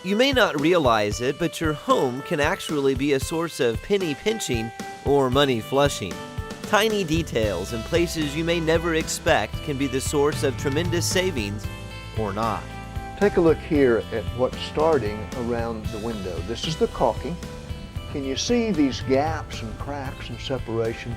You may not realize it, but your home can actually be a source of penny pinching or money flushing. Tiny details in places you may never expect can be the source of tremendous savings or not. Take a look here at what's starting around the window. This is the caulking. Can you see these gaps and cracks and separation?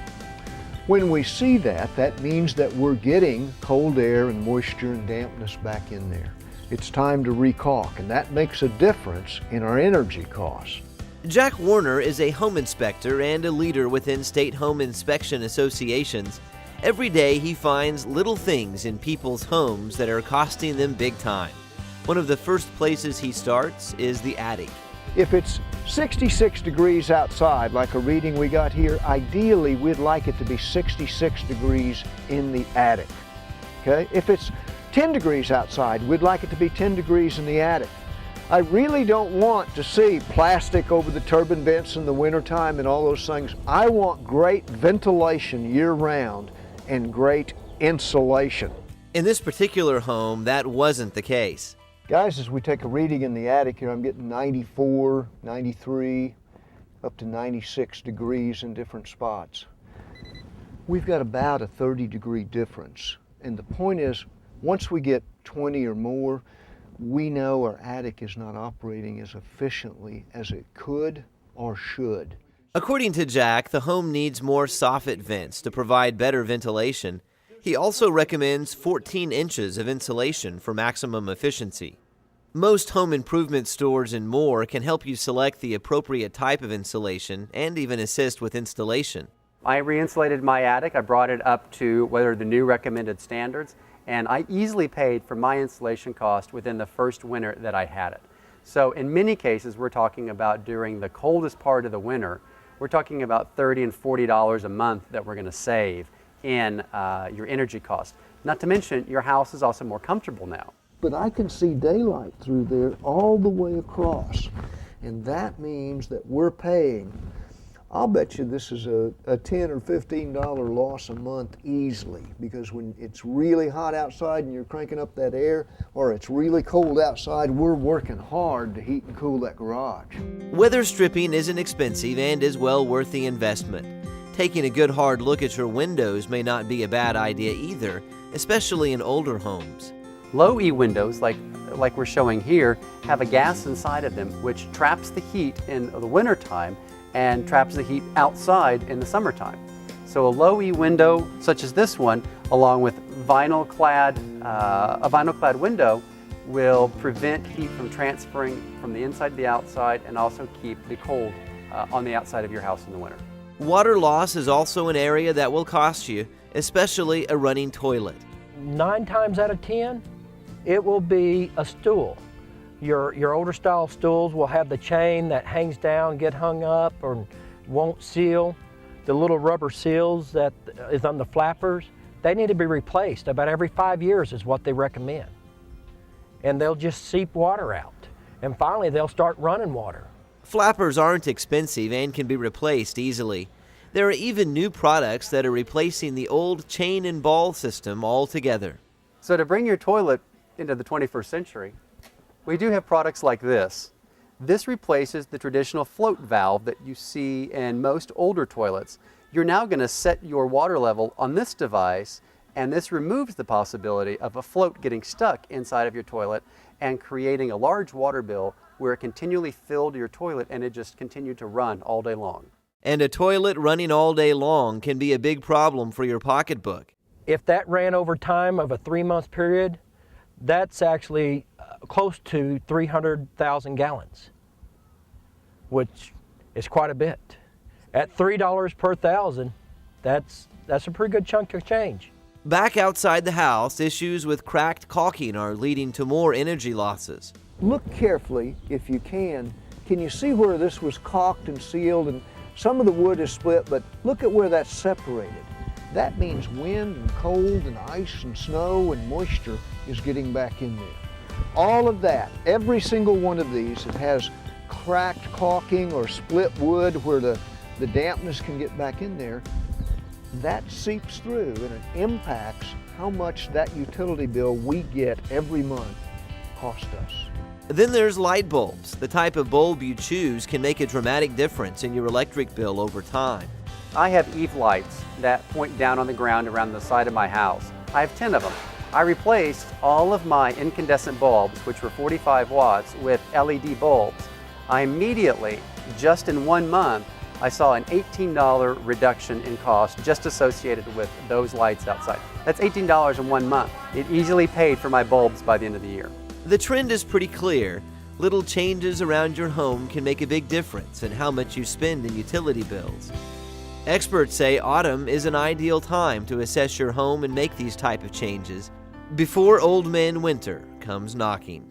When we see that, that means that we're getting cold air and moisture and dampness back in there. It's time to recaulk, and that makes a difference in our energy costs. Jack Warner is a home inspector and a leader within state home inspection associations. Every day he finds little things in people's homes that are costing them big time. One of the first places he starts is the attic. If it's 66 degrees outside, like a reading we got here, ideally we'd like it to be 66 degrees in the attic. Okay? If it's 10 degrees outside, we'd like it to be 10 degrees in the attic. I really don't want to see plastic over the turbine vents in the wintertime and all those things. I want great ventilation year-round and great insulation. In this particular home, that wasn't the case. Guys, as we take a reading in the attic here, I'm getting 94, 93, up to 96 degrees in different spots. We've got about a 30-degree difference. And the point is, once we get 20 or more, we know our attic is not operating as efficiently as it could or should. According to Jack, the home needs more soffit vents to provide better ventilation. He also recommends 14 inches of insulation for maximum efficiency. Most home improvement stores and more can help you select the appropriate type of insulation and even assist with installation. I re-insulated my attic. I brought it up to what are the new recommended standards, and I easily paid for my installation cost within the first winter that I had it. So in many cases, we're talking about during the coldest part of the winter, we're talking about $30 and $40 a month that we're going to save in your energy cost. Not to mention, your house is also more comfortable now. But I can see daylight through there all the way across. And that means that we're paying, I'll bet you this is a $10 or $15 loss a month easily, because when it's really hot outside and you're cranking up that air, or it's really cold outside, we're working hard to heat and cool that garage. Weather stripping isn't expensive and is well worth the investment. Taking a good hard look at your windows may not be a bad idea either, especially in older homes. Low E windows, like we're showing here, have a gas inside of them which traps the heat in the wintertime and traps the heat outside in the summertime. So a low E window, such as this one, along with a vinyl clad window, will prevent heat from transferring from the inside to the outside and also keep the cold on the outside of your house in the winter. Water loss is also an area that will cost you, especially a running toilet. 9 times out of 10, it will be a stool. Your older style stools will have the chain that hangs down, get hung up, or won't seal. The little rubber seals that is on the flappers, they need to be replaced. About every 5 years is what they recommend. And they'll just seep water out. And finally, they'll start running water. Flappers aren't expensive and can be replaced easily. There are even new products that are replacing the old chain and ball system altogether. So to bring your toilet into the 21st century, we do have products like this. This replaces the traditional float valve that you see in most older toilets. You're now going to set your water level on this device, and this removes the possibility of a float getting stuck inside of your toilet and creating a large water bill where it continually filled your toilet and it just continued to run all day long. And a toilet running all day long can be a big problem for your pocketbook. If that ran over time of a 3-month period, that's actually close to 300,000 gallons, which is quite a bit. At $3 per thousand, that's a pretty good chunk of change. Back outside the house, issues with cracked caulking are leading to more energy losses. Look carefully, if you can. Can you see where this was caulked and sealed, and some of the wood is split, but look at where that's separated. That means wind and cold and ice and snow and moisture is getting back in there. All of that, every single one of these, it has cracked caulking or split wood where the dampness can get back in there. That seeps through and it impacts how much that utility bill we get every month costs us. Then there's light bulbs. The type of bulb you choose can make a dramatic difference in your electric bill over time. I have eave lights that point down on the ground around the side of my house. I have 10 of them. I replaced all of my incandescent bulbs, which were 45 watts, with LED bulbs. I immediately, just in 1 month, I saw an $18 reduction in cost just associated with those lights outside. That's $18 in 1 month. It easily paid for my bulbs by the end of the year. The trend is pretty clear. Little changes around your home can make a big difference in how much you spend in utility bills. Experts say autumn is an ideal time to assess your home and make these type of changes before Old Man Winter comes knocking.